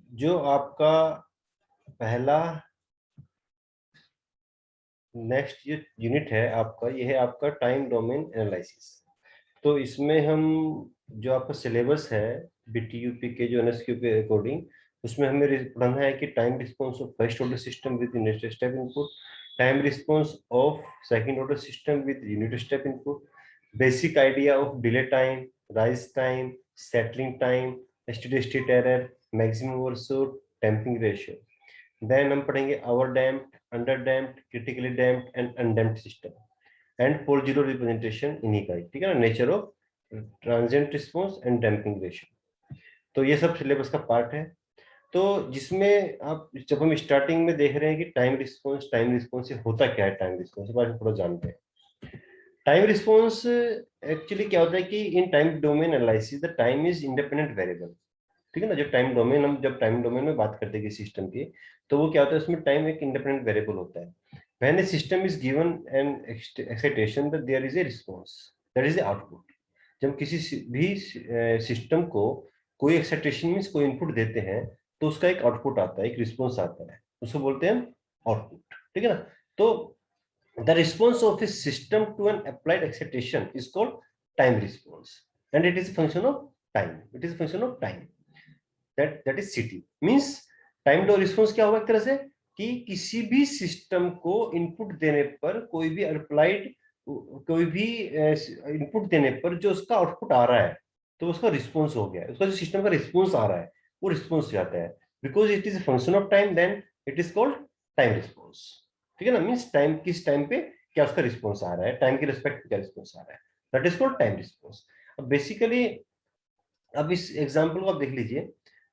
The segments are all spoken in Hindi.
जो आपका पहला नेक्स्ट ये यूनिट है आपका, ये है आपका टाइम डोमेन एनालिसिस। तो इसमें हम जो आपका सिलेबस है बीटीयूपी के जो एनएसक्यू के अकॉर्डिंग, उसमें हमें पढ़ना है कि time response of first order system with unit step input, time response of second order system with unit step input, basic idea of delay time, rise time, settling time, steady state error, maximum overshoot, damping ratio. Then हम पढ़ेंगे over damped, under damped, critically damped and undamped system and pole zero representation इन्हीं का ही, ठीक है ना, nature of transient response and damping ratio. तो ये सब सिलेबस का पार्ट है। तो जिसमें आप जब हम स्टार्टिंग में देख रहे हैं कि टाइम रिस्पॉन्स से होता क्या है, टाइम रिस्पॉन्स के बारे में थोड़ा जानते हैं। टाइम रिस्पॉन्स एक्चुअली क्या होता है कि in time domain analysis the time is independent variable, ठीक है ना। जब टाइम डोमेन में बात करते हैं कि सिस्टम की, तो वो क्या होता है, उसमें टाइम एक इंडिपेंडेंट वेरिएबल होता है। When a system is given an excitation that there is a response, that is the output. जब किसी भी सिस्टम को कोई एक्साइटेशन मींस कोई इनपुट देते हैं, तो उसका एक आउटपुट आता है, एक रिस्पांस आता है, उसको बोलते हैं आउटपुट, ठीक है ना। तो the response of a system to an applied excitation is called time response, and it is a function of time, it is a function of time, that is c t means. Time to response क्या होगा एक तरह से, कि किसी भी सिस्टम को इनपुट देने पर, कोई भी इनपुट देने पर जो उसका आउटपुट आ रहा है, तो उसका रिस्पांस हो गया, उसका जो सिस्टम का रिस्पांस आ रहा है वो रिस्पांस हो जाता है। Because it is a function of time, then it is called time response, ठीक है ना। मींस टाइम, किस टाइम पे क्या उसका रिस्पांस आ रहा है, टाइम के रिस्पेक्ट में क्या रिस्पांस आ रहा है, that is called time response. अब बेसिकली अब इस एग्जांपल को आप देख लीजिए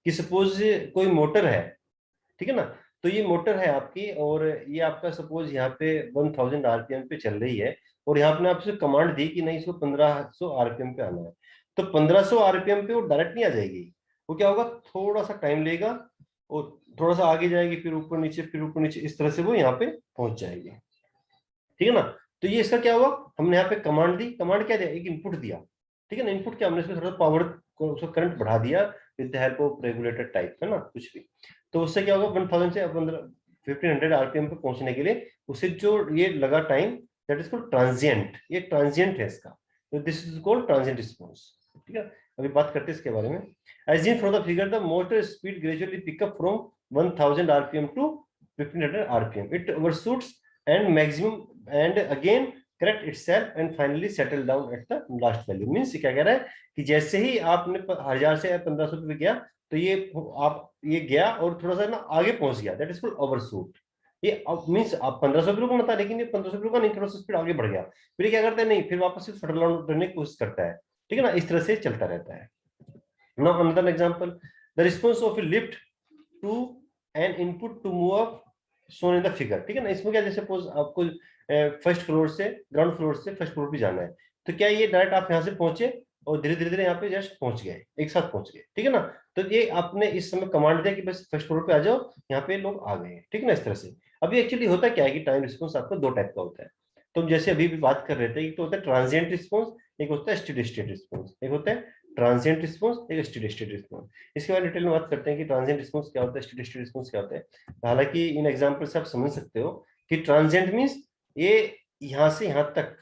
कि सपोज कोई मोटर है, ठीक है ना। तो ये मोटर है आपकी, और ये आपका सपोज यहाँ पे 1000 आरपीएम पे चल रही है, और यहाँ पे आपसे कमांड दी कि नहीं इसको 1500 आरपीएम पे आना है। तो 1500 आरपीएम पे वो डायरेक्ट नहीं आ जाएगी, वो क्या होगा, थोड़ा सा टाइम लेगा, और थोड़ा सा आगे जाएगी, फिर ऊपर नीचे, फिर ऊपर नीचे, इस तरह से वो यहाँ पे पहुंच जाएगी, ठीक है ना। तो ये इसका क्या हुआ, हमने यहाँ पे कमांड दी, कमांड क्या दिया, एक इनपुट दिया, ठीक है ना। इनपुट क्या, हमने इसमें थोड़ा पावर को, उसका करंट बढ़ा दिया with the help of regulator type, है ना, कुछ भी। तो उससे क्या होगा, 1000 से 1500 आरपीएम पे पहुंचने के लिए उसे जो ये लगा time, that is called transient, ये ट्रांजिएंट है इसका। तो this is called transient response, ठीक है। अभी बात करते हैं इसके बारे में। As from the figure the motor speed gradually pick up from 1000 RPM to 1500 RPM, it overshoots and maximum and again correct itself and finally settle down at the last value। Means क्या कह रहा है कि जैसे ही आपने 1000 से 1500 पे गया, तो ये गया और थोड़ा सा ना आगे पहुंच गया, दैट इज कॉल्ड ओवरशूट। ये मीन्स आप 1500 पे रुकना था, लेकिन ये 1500 पे रुका नहीं, थोड़ा सा स्पीड आगे बढ़ गया, फिर ये क्या करता है, नहीं फिर वापस से सेटल डाउन करने की कोशिश करता है, ठीक है ना। इस तरह से चलता रहता है। Now another example, the response of a lift to an input to move up shown in the figure, ठीक है ना। इसमें क्या, जैसे सपोज आपको फर्स्ट फ्लोर से, ग्राउंड फ्लोर से फर्स्ट फ्लोर पे जाना है, तो क्या ये डायरेक्ट आप यहाँ से पहुंचे और धीरे धीरे धीरे यहाँ पे जस्ट पहुंच गए, एक साथ पहुंच गए, ठीक है ना। तो ये आपने इस समय कमांड दिया कि बस फर्स्ट फ्लोर पे आ जाओ, यहाँ पे लोग आ गए, ठीक है ना, इस तरह से। अभी एक्चुअली होता क्या है कि टाइम रिस्पॉन्स आपको दो टाइप का होता है। तो हम जैसे अभी भी बात कर रहे थे, एक तो होता है ट्रांजिएंट रिस्पॉन्स, एक होता है स्टेडी स्टेट रिस्पॉन्स, एक होता है ट्रांजिएंट रिस्पॉन्स, एक स्टेडी स्टेट रिस्पॉन्स। इसके बारे में डिटेल में बात करते हैं कि ट्रांजिएंट रिस्पॉन्स क्या होता है, स्टेडी स्टेट रिस्पॉन्स क्या होता है। हालांकि इन एग्जांपल से आप समझ सकते हो कि ट्रांजिएंट मींस ये यहां से यहां तक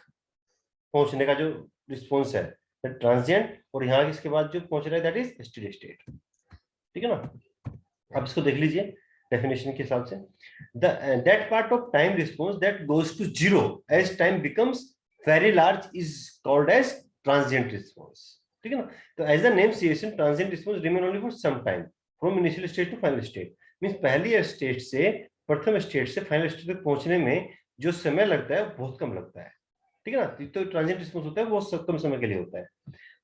पहुंचने का जो रिस्पॉन्स है ट्रांजिएंट, और यहाँ इसके बाद जो पहुंच रहा है दैट इज स्टेडी स्टेट, ठीक है ना। अब इसको देख लीजिए डेफिनेशन के हिसाब से, that part of time response that goes to zero as time becomes very large is called as transient response, ठीक है ना। तो as the name suggestion, transient response remain only for some time from initial state to final state. Means पहली स्टेट से, प्रथम स्टेट से फाइनल स्टेट तक पहुंचने में जो समय लगता है बहुत कम लगता है, ठीक है ना। तो ट्रांजिएंट रिस्पॉन्स होता है वो कम समय के लिए होता है।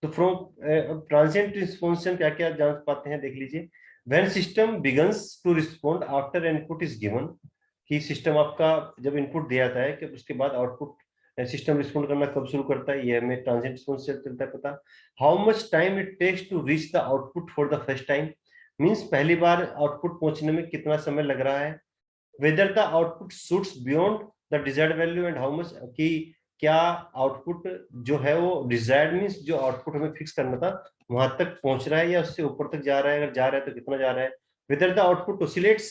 तो फ्रॉम ट्रांजिएंट रिस्पॉन्स से क्या क्या जान पाते हैं, देख लीजिए। When system begins to respond after input is given, कि सिस्टम आपका जब इनपुट दिया जाता है कि उसके बाद आउटपुट सिस्टम रिस्पॉन्ड करना कब शुरू करता है, ये हमें ट्रांजिएंट रिस्पॉन्स से चलता है पता। How much time it takes to reach the output for the first time, means पहली बार आउटपुट पहुंचने में कितना समय लग रहा है। Whether the output shoots beyond the desired value and how much, कि क्या आउटपुट जो है वो डिजायर्ड मींस जो आउटपुट हमें फिक्स करना था वहां तक पहुंच रहा है या उससे ऊपर तक जा रहा है, अगर जा रहा है तो कितना जा रहा है। whether the output oscillates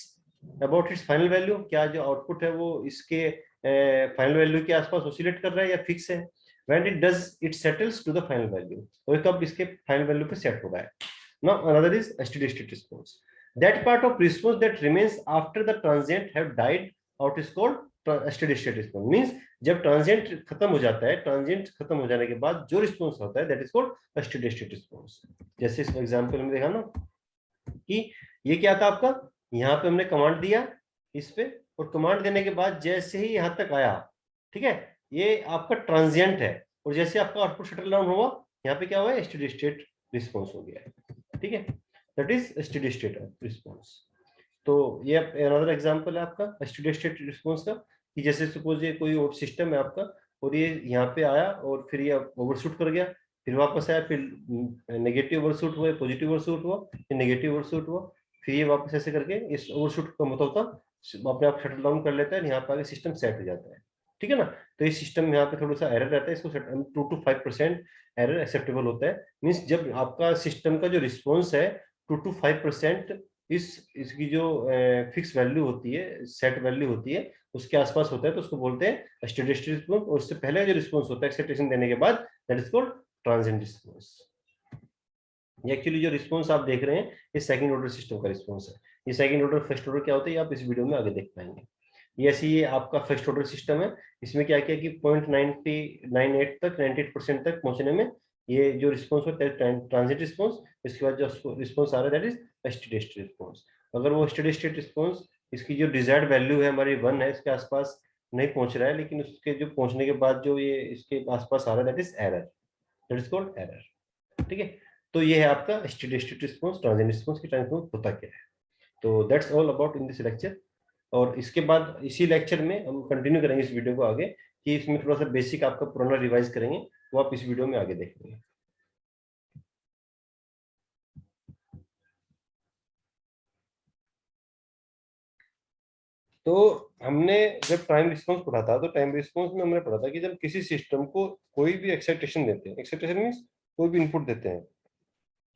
about its final value, क्या जो आउटपुट है वो इसके फाइनल वैल्यू के आसपास ऑसिलेट कर रहा है या फिक्स है। when it does it settles to the final value, और कब इसके फाइनल वैल्यू पे सेट हो रहा है। now another is steady state response, that part of response that remains after the transient have died out is called steady state response। means जब ट्रांजिएंट खत्म हो जाता है, ट्रांजिएंट खत्म हो जाने के बाद जो रिस्पॉन्स होता है that is called steady state response. जैसे इस एग्जांपल में देखा ना कि ये क्या था आपका, यहाँ पे हमने कमांड दिया इस पे, और कमांड देने के बाद जैसे ही यहाँ तक आया, ठीक है, ये आपका ट्रांजिएंट है, और जैसे आपका आउटपुट शटल डाउन हुआ, यहाँ पे क्या हुआ है, स्टेडी स्टेट रिस्पॉन्स हो गया है। ठीक है, that is steady state response. तो ये अनदर एग्जांपल है आपका स्टेडी स्टेट रिस्पॉन्स का, कि जैसे सपोज ये कोई और सिस्टम है आपका, और ये यहाँ पे आया और फिर ये ओवरशूट कर गया, फिर वापस आया, फिर नेगेटिव ओवरशूट हुआ, पॉजिटिव ओवरशूट हुआ, फिर नेगेटिव ओवरशूट हुआ, फिर ये वापस ऐसे करके इस ओवरशूट का मतलब होता अपने आप शटल डाउन कर लेता है, यहाँ पे आगे सिस्टम सेट हो जाता है। ठीक है ना, तो ये सिस्टम यहाँ पे थोड़ा सा एरर रहता है, इसको 2 to 5% एरर एक्सेप्टेबल होता है। मीन्स जब आपका सिस्टम का जो रिस्पॉन्स है 2 to 5% इसकी जो फिक्स वैल्यू होती है, सेट वैल्यू होती है, उसके आसपास होता है, तो उसको बोलते हैं स्टेडी स्टेट रिस्पॉन्स। और उससे पहले जो रिस्पॉन्स होता है एक्साइटेशन देने के बाद, that is called transient response. ये एक्चुअली जो रिस्पॉन्स आप देख रहे हैं ये सेकंड ऑर्डर सिस्टम का रिस्पॉन्स है। ये सेकंड ऑर्डर फर्स्ट ऑर्डर क्या होता है ये आप इस वीडियो में आगे देख पाएंगे। ये ऐसी ये आपका फर्स्ट ऑर्डर सिस्टम है, इसमें क्या किया कि 0.98 तक 98% तक पहुंचने में ये जो रिस्पॉन्स होता है ट्रांजिट रिस्पॉन्स, इसके बाद जो रिस्पॉन्स आ रहा है that is steady state response. अगर वो स्टेडी स्टेट रिस्पॉन्स इसकी जो डिजायर्ड वैल्यू है हमारी 1 है, इसके आसपास नहीं पहुंच रहा है, लेकिन उसके जो पहुंचने के बाद जो ये इसके आसपास आ रहा है that is error, that is called error. ठीक है, तो ये है आपका steady state response, transient response की ट्रांसफॉर्म होता क्या है। तो that's all about in this lecture. और इसके बाद इसी लेक्चर में हम कंटिन्यू करेंगे इस वीडियो को आगे, कि इसमें थोड़ा सा बेसिक आपका पुराना रिवाइज करेंगे, वो आप इस वीडियो में आगे देखेंगे। तो हमने जब टाइम रिस्पॉन्स पढ़ा था, तो टाइम रिस्पॉन्स में हमने पढ़ा था कि जब किसी सिस्टम को कोई भी एक्साइटेशन देते हैं, एक्साइटेशन मीन्स कोई भी इनपुट देते हैं,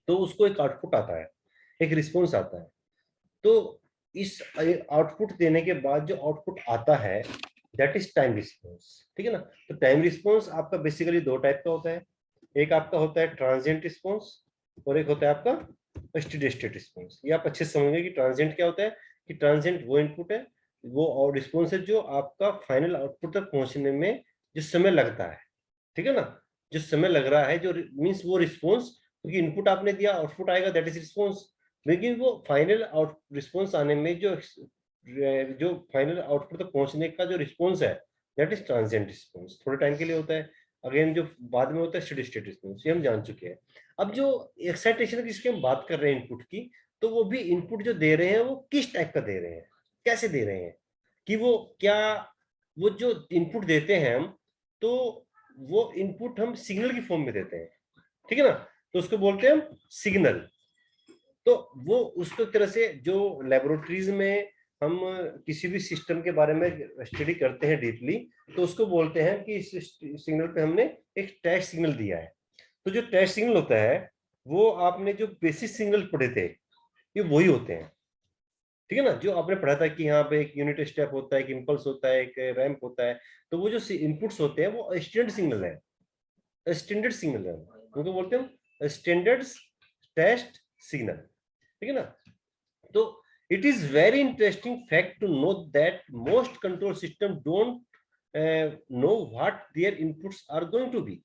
तो उसको एक आउटपुट आता है, एक रिस्पॉन्स आता है। तो इस आउटपुट देने के बाद जो आउटपुट आता है दैट इज टाइम रिस्पॉन्स। ठीक है ना, तो टाइम रिस्पॉन्स आपका बेसिकली दो टाइप का होता है, एक आपका होता है ट्रांजिएंट रिस्पॉन्स, और एक होता है आपका स्टेडी स्टेट रिस्पॉन्स। ये आप अच्छे से समझेंगे कि ट्रांजिएंट क्या होता है, कि ट्रांजिएंट वो इनपुट है, वो और रिस्पॉन्स है जो आपका फाइनल आउटपुट तक पहुंचने में जो समय लगता है। ठीक है ना, जो समय लग रहा है, जो मीन्स वो रिस्पॉन्स, क्योंकि इनपुट आपने दिया आउटपुट आएगा दैट इज रिस्पॉन्स, लेकिन वो फाइनल आउट रिस्पॉन्स आने में जो फाइनल आउटपुट तक पहुंचने का जो रिस्पॉन्स है दैट इज ट्रांजिएंट रिस्पॉन्स, थोड़े टाइम के लिए होता है। अगेन जो बाद में होता है स्टेडी स्टेट रिस्पॉन्स, ये हम जान चुके हैं। अब जो एक्साइटेशन जिसकी हम बात कर रहे हैं इनपुट की, तो वो भी इनपुट जो दे रहे हैं वो किस टाइप का दे रहे हैं, कैसे दे रहे हैं, कि वो क्या, वो जो इनपुट देते हैं हम, तो वो इनपुट हम सिग्नल की फॉर्म में देते हैं। ठीक है ना, तो उसको बोलते हैं हम सिग्नल। तो वो उसको तरह से जो लेबोरेटरीज में हम किसी भी सिस्टम के बारे में स्टडी करते हैं डीपली, तो उसको बोलते हैं कि इस सिग्नल पे हमने एक टेस्ट सिग्नल दिया है। तो जो टेस्ट सिग्नल होता है वो आपने जो बेसिक सिग्नल पढ़े थे ये वही होते हैं। ठीक है ना, जो आपने पढ़ा था कि यहाँ पे एक यूनिट स्टेप होता है, एक इम्पल्स होता है, एक रैंप होता है, तो वो जो इनपुट्स होते हैं वो स्टैंडर्ड सिग्नल है, स्टैंडर्ड सिग्नल है, उनको बोलते हैं स्टैंडर्ड टेस्ट सिग्नल। ठीक है ना, तो it is very interesting fact to note that most control system don't know what their inputs are going to be।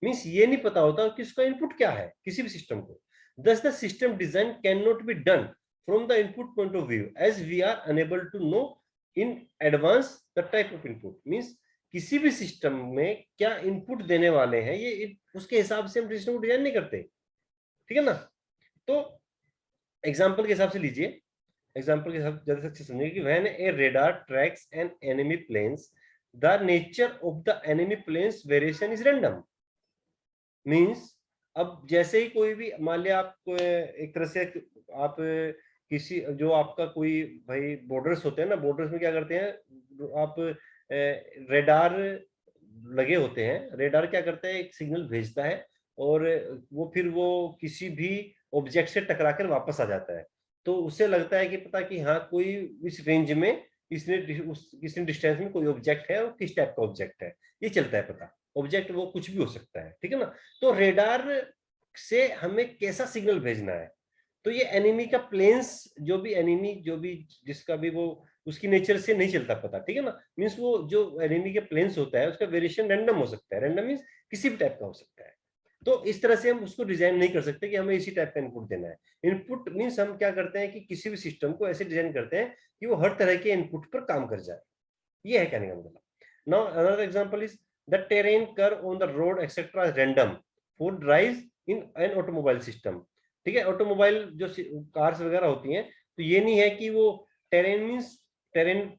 Means ये नहीं पता होता कि इसका इनपुट क्या है किसी भी सिस्टम को। thus the system design cannot be done from the input point of view as we are unable to know in advance the type of input। Means किसी भी सिस्टम में क्या इनपुट देने वाले हैं ये उसके हिसाब से हम सिस्टम को डिजाइन नहीं करते। ठीक है ना, तो एग्जाम्पल के हिसाब से लीजिए, एग्जाम्पल के साथ ज्यादा अच्छे समझिए कि when a radar tracks an enemy planes the nature of the enemy planes variation is random. Means अब जैसे ही कोई भी मान लिया आप एक तरह से आप किसी जो आपका कोई भाई बॉर्डर्स होते हैं ना, बॉर्डर्स में क्या करते हैं आप रेडार लगे होते हैं, रेडार क्या करता है एक सिग्नल भेजता है और वो फिर वो किसी भी ऑब्जेक्ट से टकरा कर वापस आ जाता है। तो उससे लगता है कि पता कि हाँ कोई इस रेंज में किसी डिस्टेंस में कोई ऑब्जेक्ट है और किस टाइप का ऑब्जेक्ट है, ये चलता है पता। ऑब्जेक्ट वो कुछ भी हो सकता है, ठीक है ना। तो रेडार से हमें कैसा सिग्नल भेजना है, तो ये एनिमी का प्लेन्स, जो भी एनिमी जो भी जिसका भी वो उसकी नेचर से नहीं चलता पता, ठीक है ना। मीन्स वो जो एनिमी के प्लेन्स होता है उसका वेरिएशन रैंडम हो सकता है, रैंडम मीन्स किसी भी टाइप का हो सकता है। तो इस तरह से हम उसको डिजाइन नहीं कर सकते कि हमें इसी टाइप का इनपुट देना है। इनपुट मीन्स हम क्या करते हैं कि किसी भी सिस्टम को ऐसे डिजाइन करते हैं कि वो हर तरह के इनपुट पर काम कर जाए, ये है कहने का मतलब। Now another example is the terrain curve on the road etcetera random for drives in an automobile system. ठीक है, ऑटोमोबाइल जो कार्स वगैरह होती हैं, तो ये नहीं है कि वो टेरेन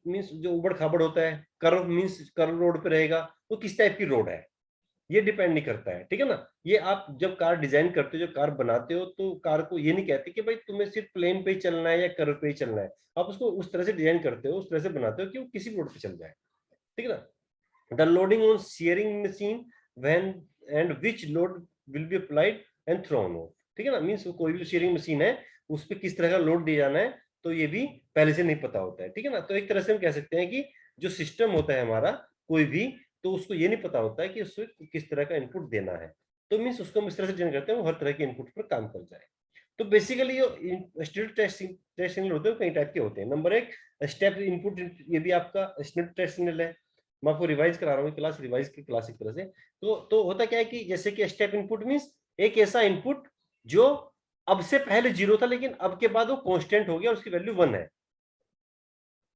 मीन्स जो उबड़ खाबड़ होता है, कर्व मीन्स कर्व रोड पे रहेगा, वो किस टाइप की रोड है ये डिपेंड नहीं करता है, ठीक है ना। ये आप जब कार डिजाइन करते हो, जो कार बनाते हो, तो कार को ये नहीं कहते कि भाई तुम्हें सिर्फ प्लेन पे ही चलना है या कर्व पे ही चलना है। आप उसको उस तरह से डिजाइन करते हो, उस तरह से बनाते हो कि वो किसी भी रोड पे चल जाए, ठीक है ना। The loading on sharing machine when and which load will be applied and thrown off, ठीक है ना। मींस कोई भी शेयरिंग मशीन है उस पर किस तरह का लोड दिया जाना है, तो ये भी पहले से नहीं पता होता है, ठीक है ना। तो एक तरह से हम कह सकते हैं कि जो सिस्टम होता है हमारा कोई भी, तो उसको ये नहीं पता होता है कि उसको किस तरह का इनपुट देना है। तो मींस उसको हम इस तरह से डिजाइन करते हैं वो हर तरह के इनपुट पर काम कर जाए। तो बेसिकली जो स्टेट टेस्ट सिग्नल होते हैं कई टाइप के होते हैं। नंबर एक, स्टेप इनपुट, ये भी आपका स्टेट टेस्ट सिग्नल है। मैं आपको रिवाइज करा रहा हूँ, क्लास रिवाइज की क्लास एक तरह से। तो होता क्या है कि जैसे कि स्टेप इनपुट मींस एक ऐसा इनपुट जो अब से पहले 0 था लेकिन अब के बाद वो कांस्टेंट हो गया और उसकी वैल्यू 1 है।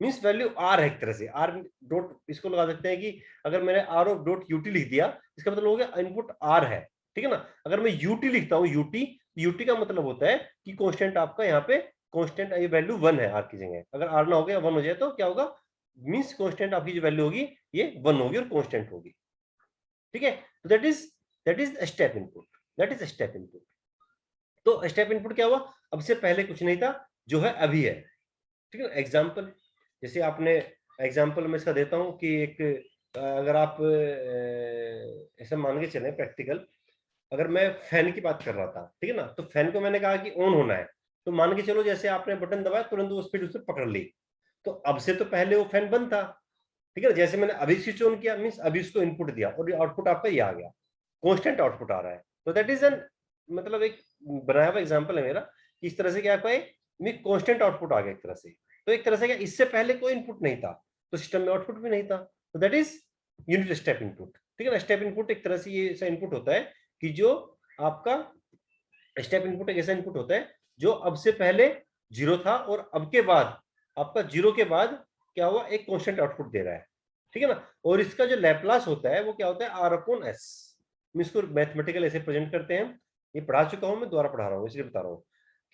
मींस वैल्यू आर है एक तरह से, आर डॉट इसको लगा सकते हैं कि अगर मैंने आर ऑफ डॉट यूटी लिख दिया, इसका मतलब हो गया इनपुट आर है, ठीक है ना। अगर मैं यूटी लिखता हूँ, यूटी, यूटी का मतलब होता है कि कांस्टेंट आपका यहाँ पे कांस्टेंट, ये वैल्यू 1 है आर की जगह। अगर आर ना हो गया 1 हो जाए तो क्या होगा, मींस कांस्टेंट आपकी जो वैल्यू होगी ये 1 होगी और कांस्टेंट होगी, ठीक है। तो that is step input, that is step input. तो स्टेप इनपुट क्या हुआ, अब से पहले कुछ नहीं था, जो है अभी है, ठीक है। एग्जाम्पल, जैसे आपने एग्जाम्पल में इसका देता हूं कि एक अगर आप ऐसे मान के चलें प्रैक्टिकल, अगर मैं फैन की बात कर रहा था, ठीक है ना, तो फैन को मैंने कहा कि ऑन होना है, तो मान के चलो जैसे आपने बटन दबाया तुरंत वो स्पीड उससे पकड़ ली, तो अब से तो पहले वो फैन बंद था, ठीक है ना। जैसे मैंने अभी स्विच ऑन किया मींस अभी उसको इनपुट दिया और आउटपुट आपका ये आ गया, कांस्टेंट आउटपुट आ रहा है। तो दैट इज एन, मतलब एक बनाया हुआ एग्जांपल है मेरा कि इस तरह से क्या कोई कांस्टेंट आउटपुट आ गया एक तरह से। तो एक तरह से क्या, इससे पहले कोई इनपुट नहीं था तो सिस्टम में आउटपुट भी नहीं था, तो that is unit step input, ठीक है ना। स्टेप इनपुट एक तरह से ये ऐसा इनपुट होता है कि जो आपका स्टेप इनपुट एक ऐसा इनपुट होता है जो अब से पहले 0 था और अब के बाद आपका 0 के बाद क्या हुआ, एक कांस्टेंट आउटपुट दे रहा है, ठीक है ना। और इसका जो लैप्लास होता है वो क्या होता है, आर अपॉन एस। मैं इसको मैथमेटिकल ऐसे प्रेजेंट करते हैं, ये पढ़ा चुका हूं मैं, दोबारा पढ़ा रहा हूं इसलिए बता रहा हूं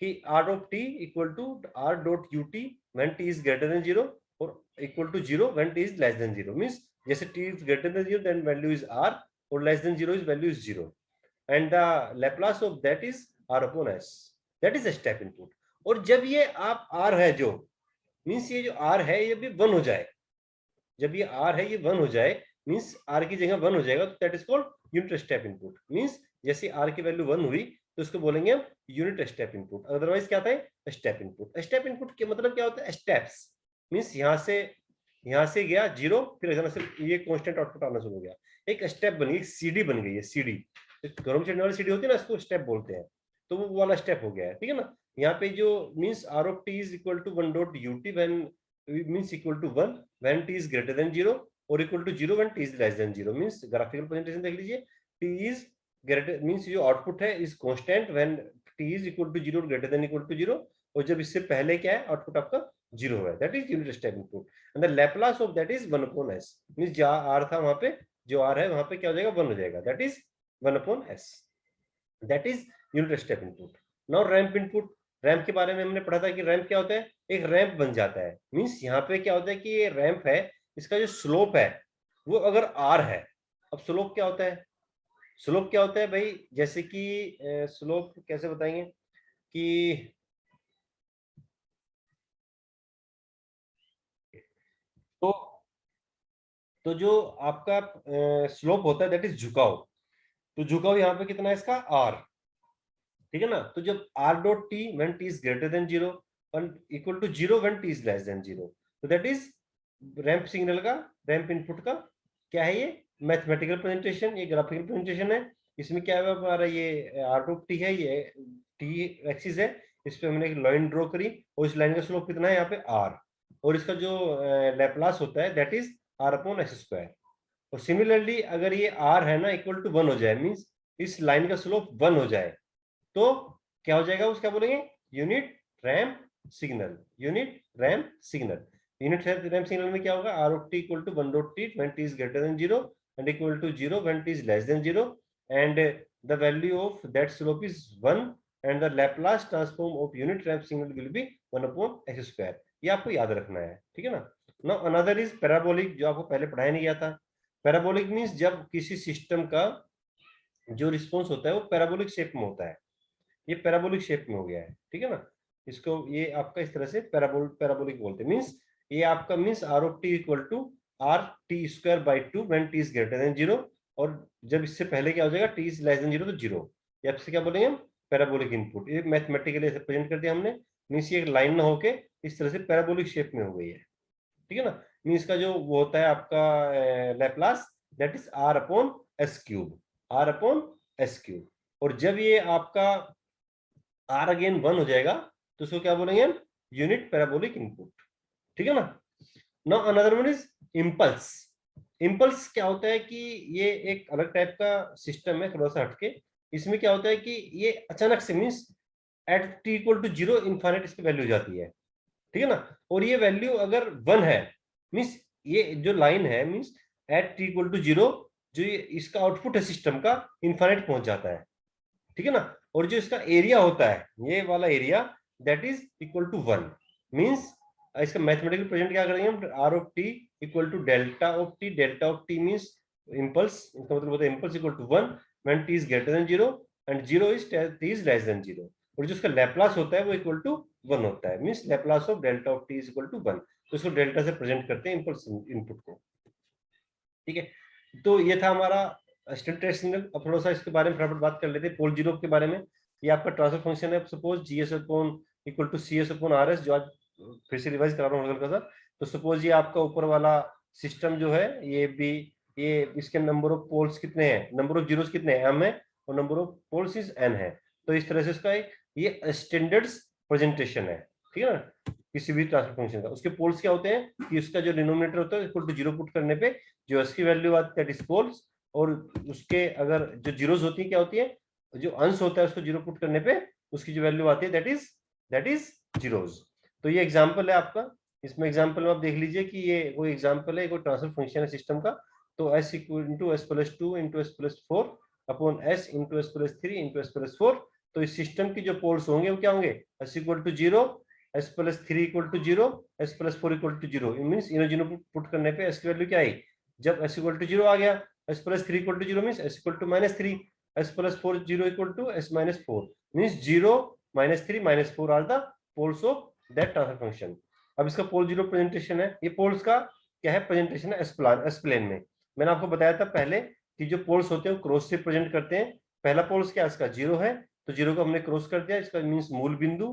कि R of T equal to R dot U T when T is greater than 0 और equal to 0 when T is less than 0। Means जैसे T is greater than 0 then value is R और less than 0 is value is 0 and the Laplace of that is are upon S, that is step input. और जब ये आप आर है जो, मींस ये जो आर है ये भी 1 हो जाए, जब ये आर है ये 1 हो जाए मींस आर की जगह 1 हो जाएगा, तो that is called unit step input. Means जैसे आर की वैल्यू 1 हुई तो इसको बोलेंगे हम यूनिट स्टेप इनपुट, अदरवाइज क्या था है स्टेप इनपुट। स्टेप इनपुट के मतलब क्या होता है, स्टेप्स मींस यहां से गया 0, फिर अचानक से ये कांस्टेंट आउटपुट आना शुरू हो गया, एक स्टेप बन गई, सीडी बन गई है, सीडी घरों में चढ़ने वाली सीडी होती है ना, इसको स्टेप बोलते हैं, तो वो वाला स्टेप हो गया है, ठीक है ना। यहाँ पे जो means r of t is equal to 1 dot u t when means equal to 1 when T is greater than 0 और equal to 0 when T is less than 0। Means graphical presentation देख लीजिए, टी इज ग्रेटर मींस जो आउटपुट है is constant when T is equal to 0 greater than equal to 0, और जब इससे पहले क्या है आउटपुट आपका 0 है, that is unit step input and the Laplace of that is 1 upon s। Means जहां r था वहां पे जो r है वहां पे क्या हो जाएगा, 1 हो जाएगा, that is 1 upon s, that is unit step input. Now ramp input, ramp के बारे में हमने पढ़ा था कि रैंप क्या होता है, एक रैंप बन जाता है। मींस यहाँ पे क्या होता है कि ये रैंप है, इसका जो स्लोप है वो अगर आर है, अब स्लोप क्या होता है, स्लोप क्या होता है भाई, जैसे कि स्लोप कैसे बताएंगे कि तो जो आपका स्लोप होता है दैट इज झुकाव, तो झुकाव यहाँ पे कितना है इसका आर, ठीक है ना। तो जब R dot t when T is greater than 0 equal to 0 when t is less than 0. So that is ramp signal का, रैंप इनपुट का क्या है, ये मैथमेटिकल प्रेजेंटेशन, ये ग्राफिकल प्रेजेंटेशन है। इसमें क्या है हमारा, ये आर ऑफ टी है, ये टी एक्सिस है, इस पे हमने एक लाइन ड्रॉ करी और इस लाइन का स्लोप कितना है यहाँ पे आर, और इसका जो लैप्लास होता है that is are upon s square. और सिमिलरली अगर ये आर है ना इक्वल टू 1 हो जाए, मींस इस लाइन का स्लोप 1 हो जाए, तो क्या हो जाएगा, उसका बोलेंगे unit ramp signal, unit ramp signal. Unit ramp signal में क्या होगा, r of T equal to 1 dot t when T is greater than 0 and equal to 0 when T is less than 0 and the value of that slope is 1 and the Laplace transform of unit ramp signal will be 1 upon s square. ये आपको याद रखना है, ठीक है ना। नाउ अनदर इज पैराबोलिक, जो आपको पहले पढ़ाया नहीं गया था। पैराबोलिक मींस जब किसी सिस्टम का जो रिस्पॉन्स होता है वो पैराबोलिक शेप में होता है, ये पैराबोलिक शेप में हो गया है, ठीक है ना। इसको ये आपका इस तरह से पैराबोलिक बोलते हैं, मींस ये आपका means r of T equal to r t square by 2 when T is greater than 0, और जब इससे पहले क्या हो जाएगा, टी इज लेस देन 0 तो 0। ये आपसे क्या बोलेंगे हम, पैराबोलिक इनपुट। ये मैथमेटिकली प्रेजेंट कर दिया हमने, मींस ये एक लाइन ना होके इस तरह से पैराबोलिक शेप में हो गई है, ठीक है ना। मींस का जो वो होता है आपका Laplace that is are upon s cube, r upon s cube. और जब ये आपका आर अगेन 1 हो जाएगा तो उसको क्या बोलेंगे हम, यूनिट पैराबोलिक इनपुट, ठीक है ना। Now another one is impulse. Impulse क्या होता है कि ये एक अलग टाइप का सिस्टम है, थोड़ा सा हटके। इसमें क्या होता है कि ये अचानक से means at t equal to 0 infinite इसकी वैल्यू हो जाती है, ठीक है ना। और ये वैल्यू अगर 1 है मींस ये जो लाइन है means at t equal to 0, जो ये इसका आउटपुट है सिस्टम का इनफाइनाइट पहुंच जाता है, ठीक है ना। और जो इसका एरिया होता है, ये वाला area that is equal to 1, means इसका मैथमेटिकल प्रेजेंट क्या करेंगे हम, r of T equal to delta of t, delta of t means impulse, इसका मतलब होता है impulse equal to 1 when T is greater than 0 and 0 is t is less than 0। और जो इसका लैप्लास होता है वो इक्वल टू 1 होता है, means Laplace of delta of t is equal to 1। तो इसको डेल्टा से प्रेजेंट करते हैं इंपल्स इनपुट को, ठीक है। तो ये था हमारा स्टेट ट्रेस सिग्नल। अब थोड़ा सा इसके बारे में फटाफट बात कर लेते हैं, पोल जीरो के बारे में। ये आपका ट्रांसफर फंक्शन है, suppose g s upon equal to c s upon r s, जो आज फिर से रिवाइज करा रहा हूँ हल्का सा। तो सपोज ये आपका ऊपर वाला सिस्टम जो है ये भी, ये इसके नंबर ऑफ पोल्स कितने हैं, नंबर ऑफ जीरोस कितने हैं, एम है, और number of poles is n है। तो इस तरह से इसका ये स्टैंडर्ड प्रेजेंटेशन है, ठीक है ना, किसी भी ट्रांसफर फंक्शन का। उसके पोल्स क्या होते हैं कि उसका जो डिनोमिनेटर होता है इक्वल टू 0 पुट करने पे जो इसकी वैल्यू आती है दैट इज पोल्स, और उसके अगर जो जीरोस होती है क्या होती है, जो अंश होता है उसको 0 पुट करने पे उसकी जो वैल्यू आती है दैट इज जीरोस। तो ये एग्जांपल है आपका, इसमें एग्जांपल में आप देख लीजिए कि ये कोई एग्जांपल है, कोई ट्रांसफर फंक्शन है सिस्टम का। तो s equal S plus 2 into S plus 4 upon s into S plus 3 into S plus 4। तो इस सिस्टम की जो पोल्स होंगे वो क्या होंगे, s equal to 0, s plus 3 equal to 0, s plus 4 equal to 0। Means इन जीरो पुट करने पे s की वैल्यू क्या आई, जब s इक्वल टू 0 आ गया, s plus 3 equal to 0 means s equal to minus 3, s plus 4 0 equal to s minus 4 means 0 minus 3 minus 4 are the poles of that transfer function. अब इसका पोल जीरो प्रेजेंटेशन है, ये पोल्स का क्या है प्रेजेंटेशन है एस प्लेन में। मैंने आपको बताया था पहले कि जो पोल्स होते हैं वो क्रॉस से प्रेजेंट करते हैं। पहला पोल्स क्या, इसका 0 है, तो 0 को हमने क्रॉस कर दिया, इसका मींस मूल बिंदु,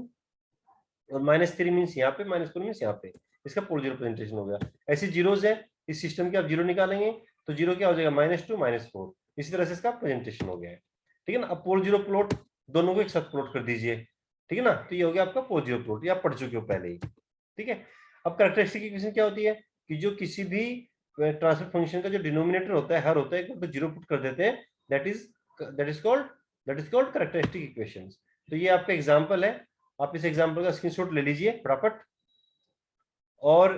और माइनस 3 मींस यहाँ पे, माइनस 4 मींस यहाँ पे, इसका पोल जीरो प्रेजेंटेशन हो गया। ऐसी जीरोस है इस सिस्टम के, आप जीरो निकालेंगे तो जीरो क्या हो जाएगा, -2 -4। इसी तरह से इसका प्रेजेंटेशन हो गया है, ठीक है ना। अब पोल जीरो प्लॉट दोनों को एक साथ प्लॉट कर दीजिए, ठीक है ना। तो ये हो गया आपका पोल जीरो प्लॉट, ये आप पढ़ चुके हो पहले ही, ठीक है। अब कैरेक्टरिस्टिक इक्वेशन क्या होती है कि जो किसी भी ट्रांसफर फंक्शन का जो डिनोमिनेटर होता है हर होता है तो जीरो पुट कर देते हैं, that is called characteristic equations. तो ये आपका एग्जांपल है, आप इस एग्जांपल का स्क्रीनशॉट ले लीजिए फटाफट। और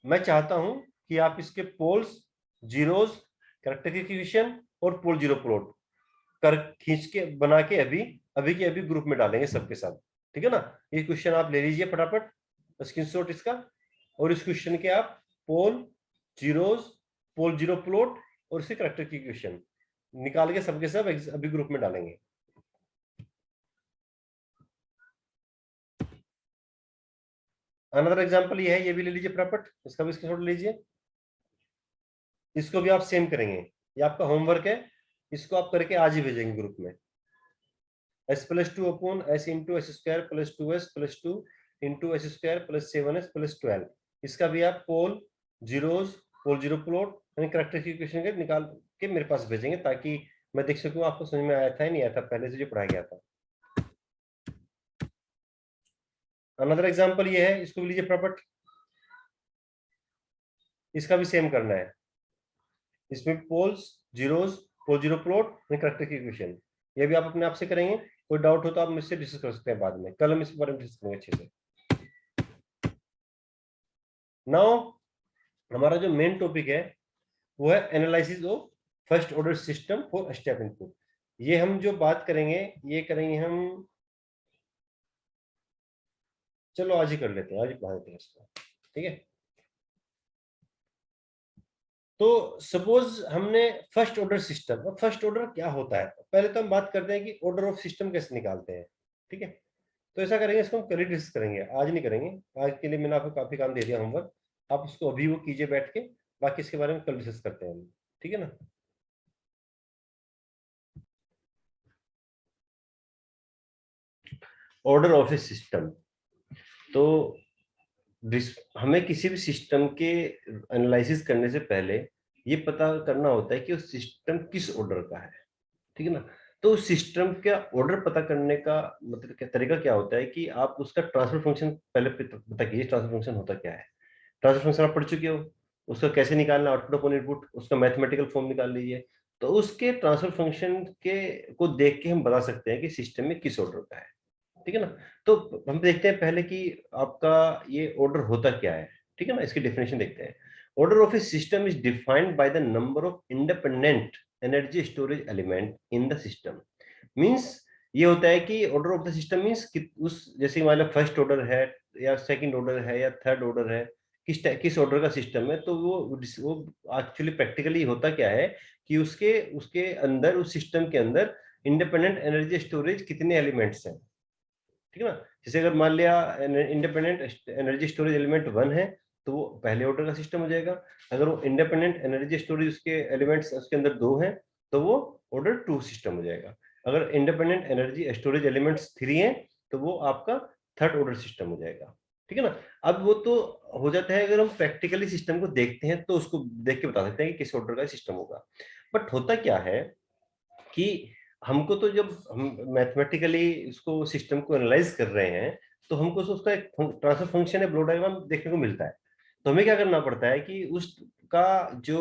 मैं चाहता हूं कि आप इसके पोल्स, जीरोस, कैरेक्टरिस्टिक इक्वेशन और पोल जीरो प्लॉट कर खींच के बना के अभी के अभी ग्रुप में डालेंगे सबके साथ, ठीक है ना। ये क्वेश्चन आप ले लीजिए फटाफट स्क्रीनशॉट इसका, और इस क्वेश्चन के आप पोल, जीरोस, पोल जीरो प्लॉट और इसके कैरेक्टरिस्टिक इक्वेशन निकाल के सबके सब अभी ग्रुप में डालेंगे। अनदर एग्जांपल ये है, ये भी ले लीजिए फटाफट, इसका भी स्क्रीनशॉट लीजिए। इसको भी आप सेम करेंगे, ये आपका होमवर्क है, इसको आप करके आज ही भेजेंगे ग्रुप में। s plus 2 upon s into S square plus 2s plus 2 into S square plus 7s plus 12। इसका भी आप पोल जीरोज पोल जीरो प्लॉट यानी कैरेक्टरिस्टिक इक्वेशन के निकाल के मेरे पास भेजेंगे, ताकि मैं देख सकूं आपको समझ में आया था या नहीं आया था पहले से जो पढ़ाया गया था। अनदर एग्जांपल ये है, इसको भी लीजिए प्रॉपर्ट, इसका भी सेम करना है। इसमें poles zeros pole zero plot characteristic equation, ये भी आप अपने आप से करेंगे। कोई डाउट हो तो आप मुझसे डिस्कस कर सकते हैं बाद में, कल हम इस बारे में डिस्कस करेंगे अच्छे से। नाउ हमारा जो मेन टॉपिक है वो है analysis of first order system for step input. ये हम जो बात करेंगे ये करेंगे हम, चलो आज ही कर लेते हैं, आज ही पढ़ा देते हैं इसको, ठीक है। तो सपोज हमने फर्स्ट ऑर्डर सिस्टम, और फर्स्ट ऑर्डर क्या होता है पहले तो हम बात करते हैं कि ऑर्डर ऑफ सिस्टम कैसे निकालते हैं, ठीक है। तो ऐसा करेंगे, इसको हम कल डिस्कस करेंगे, आज नहीं करेंगे। आज के लिए मैंने आपको काफी काम दे दिया होमवर्क, आप उसको अभी वो कीजिए बैठ के, बाकी इसके बारे में कल डिस्कस करते हैं हम, ठीक है ना। ऑर्डर ऑफ ए सिस्टम, तो हमें किसी भी सिस्टम के एनालिसिस करने से पहले ये पता करना होता है कि वो सिस्टम किस ऑर्डर का है, ठीक है ना। तो सिस्टम का ऑर्डर पता करने का मतलब क्या तरीका क्या होता है कि आप उसका ट्रांसफर फंक्शन पहले पता कीजिए, ट्रांसफर फंक्शन होता क्या है। ट्रांसफर फंक्शन आप पढ़ चुके हो, उसका कैसे निकालना, आउटपुट अपॉन इनपुट, उसका मैथमेटिकल फॉर्म निकाल लीजिए। तो उसके ट्रांसफर फंक्शन के को देख के हम बता सकते हैं कि सिस्टम में किस ऑर्डर का है, ठीक है ना। तो हम देखते हैं पहले कि आपका ये ऑर्डर होता क्या है, ठीक है ना। इसकी डेफिनेशन देखते हैं। Order of a system is defined by the number of independent energy storage element in the system. Means ये होता है कि order of the system means कि उस जैसे मान लो फर्स्ट ऑर्डर है या सेकंड ऑर्डर है या थर्ड ऑर्डर है, किस ऑर्डर का सिस्टम है। तो वो एक्चुअली प्रैक्टिकली होता क्या है कि उसके उसके अंदर उस सिस्टम के अंदर इंडिपेंडेंट एनर्जी स्टोरेज कितने एलिमेंट्स हैं, ठीक है ना। जैसे अगर मान लिया इंडिपेंडेंट एनर्जी स्टोरेज एलिमेंट 1 है तो वो पहले ऑर्डर का सिस्टम हो जाएगा। अगर वो इंडिपेंडेंट एनर्जी स्टोरेज उसके एलिमेंट्स उसके अंदर 2 हैं तो वो ऑर्डर 2 सिस्टम हो जाएगा। अगर इंडिपेंडेंट एनर्जी स्टोरेज एलिमेंट्स 3 हैं तो वो आपका थर्ड ऑर्डर सिस्टम हो जाएगा, ठीक है ना। अब वो तो हो जाता है, अगर हम प्रैक्टिकली सिस्टम को देखते हैं तो उसको देख के बता सकते हैं कि किस ऑर्डर का सिस्टम होगा। बट होता क्या है कि हमको तो जब हम मैथमेटिकली इसको सिस्टम को एनालाइज कर रहे हैं तो हमको तो उसका एक ट्रांसफर फंक्शन है, ब्लॉक डायग्राम देखने को मिलता है। तो हमें क्या करना पड़ता है कि उसका जो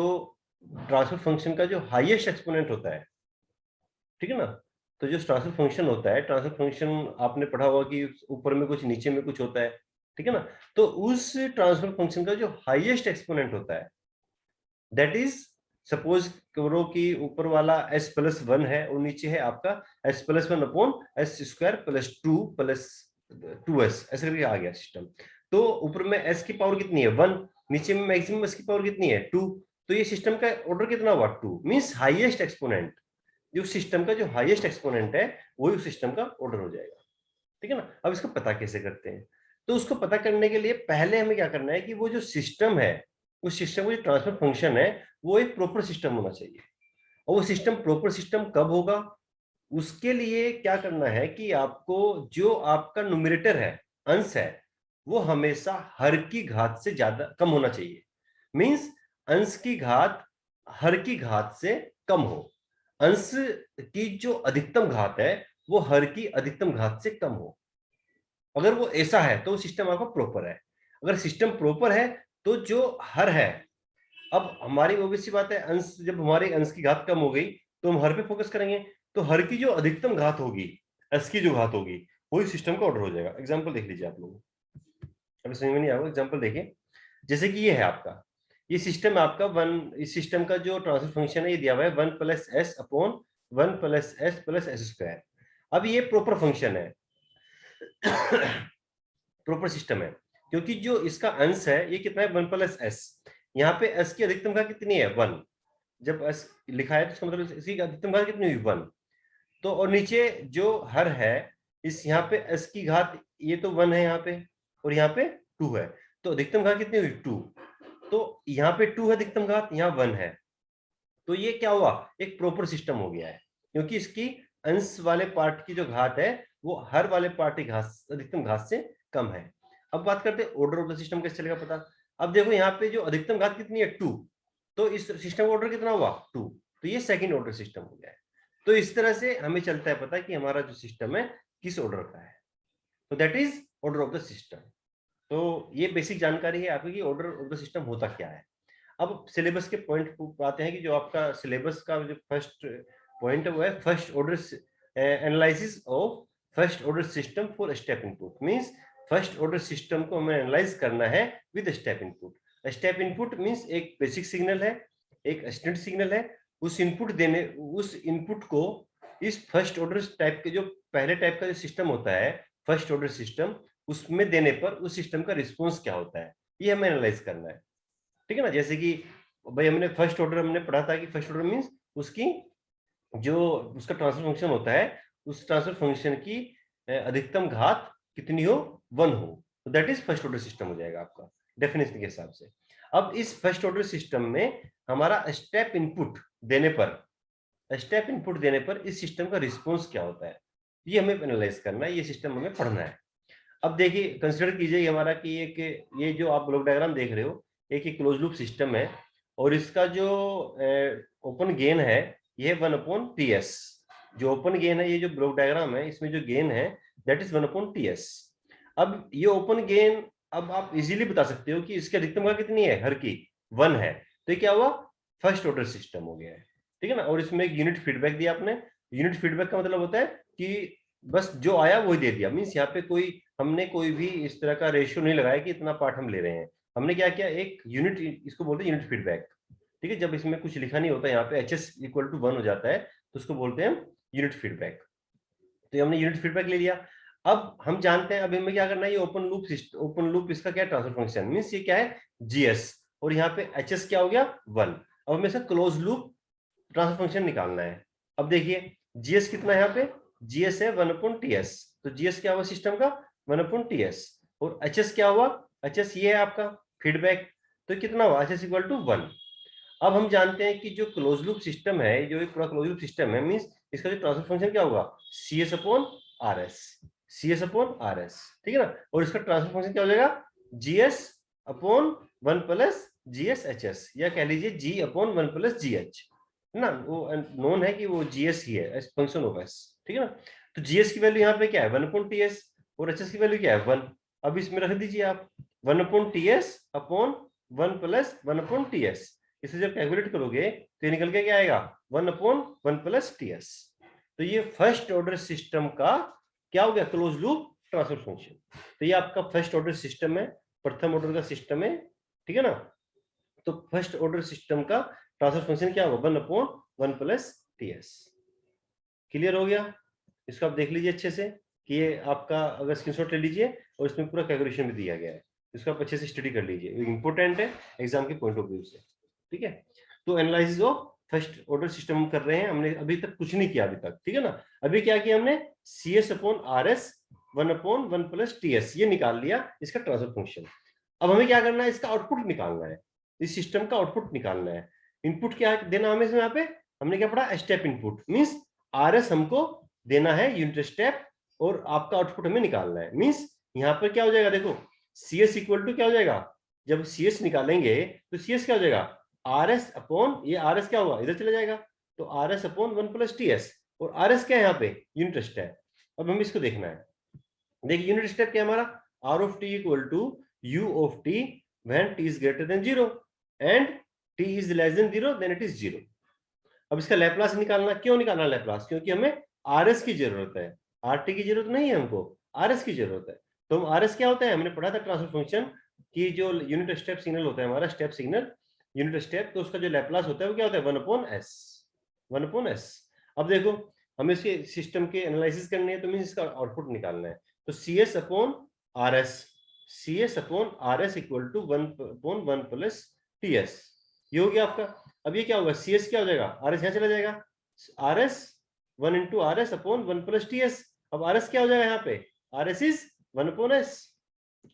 ट्रांसफर फंक्शन का जो हाईएस्ट एक्सपोनेंट होता है, ठीक है ना। तो जो ट्रांसफर फंक्शन होता है, ट्रांसफर फंक्शन आपने पढ़ा होगा कि ऊपर में कुछ नीचे में कुछ होता है, ठीक है ना। तो उस ट्रांसफर फंक्शन का जो हाईएस्ट एक्सपोनेंट होता है दैट इज, सपोज करो कि ऊपर वाला s प्लस 1 है और नीचे है आपका s plus 1 upon S square plus 2 plus 2s, ऐसे करके आ गया सिस्टम। तो ऊपर में s की पावर कितनी है 1, नीचे में मैक्सिमम s की पावर कितनी है 2। तो ये सिस्टम का ऑर्डर कितना हुआ 2, मींस हाईएस्ट एक्सपोनेंट। जो सिस्टम का जो हाईएस्ट एक्सपोनेंट है वही उस सिस्टम का ऑर्डर हो जाएगा, ठीक है ना। अब इसको पता कैसे करते हैं, तो उसको पता करने के लिए पहले हमें क्या करना है कि वो जो सिस्टम है उस सिस्टम का जो ट्रांसफर फंक्शन है वो एक प्रॉपर सिस्टम होना चाहिए। और वो सिस्टम प्रॉपर सिस्टम कब होगा, उसके लिए क्या करना है कि आपको जो आपका न्यूमरेटर है, अंश है, वो हमेशा हर की घात से ज्यादा कम होना चाहिए। मींस अंश की घात हर की घात से कम हो। अंश की जो अधिकतम घात है वो हर की अधिकतम घात से कम हो। अगर वो ऐसा है तो सिस्टम आपका प्रॉपर है। अगर सिस्टम प्रॉपर है तो जो हर है, अब हमारी ओबीसी बात है, अंश जब हमारे अंश की घात कम हो गई तो हम हर पे फोकस करेंगे। तो हर की जो अधिकतम घात होगी, एस की जो घात होगी, वही सिस्टम का ऑर्डर हो जाएगा। एग्जांपल देख लीजिए आप लोग, अभी समझ में नहीं आएगा एग्जांपल देखिए। जैसे कि ये है आपका, ये सिस्टम आपका वन, इस सिस्टम का जो ट्रांसफर फंक्शन है ये दिया हुआ है 1 plus S upon 1 plus S square. अब ये प्रॉपर फंक्शन है प्रॉपर सिस्टम है, क्योंकि जो इसका अंश है ये कितना है 1 प्लस एस। यहाँ पे एस की अधिकतम घात कितनी है 1, जब एस लिखा है तो इसका मतलब इसकी अधिकतम घात कितनी हुई 1। तो और नीचे जो हर है, इस यहाँ पे एस की घात ये तो 1 है यहाँ पे, और यहाँ पे 2 है, तो अधिकतम घात कितनी हुई 2। तो यहाँ पे 2 है अधिकतम घात, यहाँ 1 है। तो ये क्या हुआ, एक प्रॉपर सिस्टम हो गया है, क्योंकि इसकी अंश वाले पार्ट की जो घात है वो हर वाले पार्ट की घात अधिकतम घात से कम है। अब बात करते हैं ऑर्डर ऑफ द सिस्टम कैसे चलेगा पता। अब देखो यहाँ पे जो अधिकतम घात कितनी है 2, तो इस सिस्टम का ऑर्डर कितना हुआ 2, तो ये सेकंड ऑर्डर सिस्टम हो गया है। तो इस तरह से हमें चलता है पता कि हमारा जो सिस्टम है किस ऑर्डर का है, तो that is order of the system. तो ये बेसिक जानकारी है आपकी कि ऑर्डर ऑफ द सिस्टम होता क्या है। अब सिलेबस के पॉइंट पे आते हैं कि जो आपका सिलेबस का जो फर्स्ट पॉइंट है वो है first order analysis of first order system for step input. Means first order system को हमें एनालाइज करना है with step input. Step input means एक बेसिक सिग्नल है, एक एक्सटेंड सिग्नल है, उस इनपुट को इस फर्स्ट ऑर्डर टाइप के जो पहले टाइप का जो सिस्टम होता है फर्स्ट ऑर्डर सिस्टम, उसमें देने पर उस सिस्टम का रिस्पॉन्स क्या होता है, ये हमें एनालाइज करना है। ठीक है ना। जैसे कि भाई हमने फर्स्ट ऑर्डर हमने पढ़ा था कि फर्स्ट ऑर्डर मींस उसकी जो उसका ट्रांसफर फंक्शन होता है, उस ट्रांसफर फंक्शन की अधिकतम घात कितनी हो 1 हो, तो that is first order system हो जाएगा आपका डेफिनेशन के हिसाब से। अब इस फर्स्ट ऑर्डर सिस्टम में हमारा स्टेप इनपुट देने पर इस सिस्टम का रिस्पॉन्स क्या होता है, ये हमें एनालाइज करना है, ये सिस्टम हमें पढ़ना है। अब देखिए कंसिडर कीजिए हमारा कि ये जो आप ब्लॉक डायग्राम देख रहे हो एक क्लोज लूप सिस्टम है, और इसका जो ओपन गेन है ये 1/ts। जो ओपन गेन है, ये जो ब्लॉक डायग्राम है इसमें जो गेन है दैट इज 1/ts। अब ये ओपन गेन अब आप इजीली बता सकते हो कि इसकी अधिकतम का कितनी है, हर की 1 है, तो ये क्या हुआ फर्स्ट ऑर्डर सिस्टम हो गया है। ठीक है ना। और इसमें एक यूनिट फीडबैक दिया आपने। यूनिट फीडबैक का मतलब होता है कि बस जो आया वही दे दिया। मींस यहाँ पे हमने कोई भी इस तरह का रेशियो नहीं लगाया कि इतना पार्ट हम ले रहे हैं। हमने क्या किया, एक यूनिट, इसको बोलते हैं यूनिट फीडबैक। ठीक है, जब इसमें कुछ लिखा नहीं होता यहाँ पे HS = 1 हो जाता है तो उसको बोलते हैं यूनिट फीडबैक। तो हमने यूनिट फीडबैक ले लिया। अब हम जानते हैं, अब हमें क्या करना है, ये ओपन लूप इसका क्या ट्रांसफर फंक्शन मींस ये क्या है GS, और यहाँ पे HS क्या हो गया 1। अब हमें इसका क्लोज लूप ट्रांसफर फंक्शन निकालना है। अब देखिए GS कितना है, यहाँ पे GS है 1/TS, तो GS क्या हुआ सिस्टम का 1/TS, और HS क्या हुआ, HS ये है आपका फीडबैक, तो कितना हुआ HS = 1। अब हम जानते हैं कि जो क्लोज लूप सिस्टम है, जो एक पूरा क्लोज लूप सिस्टम है मींस इसका जो ट्रांसफर फंक्शन क्या होगा CS/RS, CS/RS। ठीक है ना। और इसका ट्रांसफर फंक्शन क्या हो जाएगा GS/1 + GSHS, या कह लीजिए G/1 + GH ना, वो नोन है कि वो GS ही है फंक्शन ऑफ S। ठीक है ना। तो GS की वैल्यू यहाँ पे क्या है 1/TS, और HS की वैल्यू क्या है 1। अब इसमें रख दीजिए आप 1/TS/1 + 1/TS, इसे जब कैलकुलेट करोगे तो ये निकल के क्या आएगा 1/1 + TS। तो ये फर्स्ट ऑर्डर सिस्टम का क्या हो गया क्लोज लूप ट्रांसफर फंक्शन। तो ये आपका फर्स्ट ऑर्डर सिस्टम है, प्रथम ऑर्डर का सिस्टम है। ठीक है ना। तो फर्स्ट ऑर्डर सिस्टम का ट्रांसफर फंक्शन क्या होगा 1/1 + TS। क्लियर हो गया। इसको आप देख लीजिए अच्छे से कि ये आपका अगर स्क्रीनशॉट ले लीजिए और इसमें पूरा कैलकुलेशन भी दिया गया है, इसको आप अच्छे से स्टडी कर लीजिए, इंपोर्टेंट है एग्जाम के पॉइंट ऑफ व्यू से। ठीक है। तो analysis of first order system हम कर रहे हैं, हमने अभी तक कुछ नहीं किया अभी तक। ठीक है ना। अभी क्या किया हमने CS/RS 1/1 + TS ये निकाल लिया इसका ट्रांसफर फंक्शन। अब हमें क्या करना है, इसका आउटपुट निकालना है, इस सिस्टम का आउटपुट निकालना है। इनपुट क्या देना हमें यहाँ पे, हमने क्या पढ़ा स्टेप इनपुट मींस RS हमको देना है यूनिट स्टेप, और आपका आउटपुट हमें निकालना है। मींस यहाँ पर क्या हो जाएगा देखो CS = क्या हो जाएगा, जब CS निकालेंगे तो CS क्या हो जाएगा RS/ ये RS क्या हुआ इधर चला जाएगा, तो RS/1 + TS, और RS क्या है यहाँ पे यूनिट स्टेप। अब हमें इसको देखना है। देखिए यूनिट स्टेप क्या है हमारा R(t) = U(t) when t is greater than 0 and t is less than 0 then it is 0। अब इसका लैप्लास निकालना, क्यों निकालना लैप्लास, क्योंकि हमें RS की जरूरत है, RT की जरूरत नहीं है हमको, RS की जरूरत है। तो RS क्या होता है, हमने पढ़ा था ट्रांसफर फंक्शन कि जो यूनिट स्टेप सिग्नल होता है हमारा स्टेप सिग्नल यूनिट स्टेप, तो उसका जो लैप्लास होता है वो क्या होता है 1/s 1/s। अब देखो हमें इसके सिस्टम के एनालिसिस करनी है, तो मींस इसका आउटपुट निकालना है। तो CS/RS = 1/1 + TS, ये हो गया आपका। अब ये क्या होगा CS क्या हो जाएगा RS यहाँ चला जाएगा, RS 1 × RS/1 + TS। अब RS क्या हो जाएगा यहाँ पे RS is 1/s,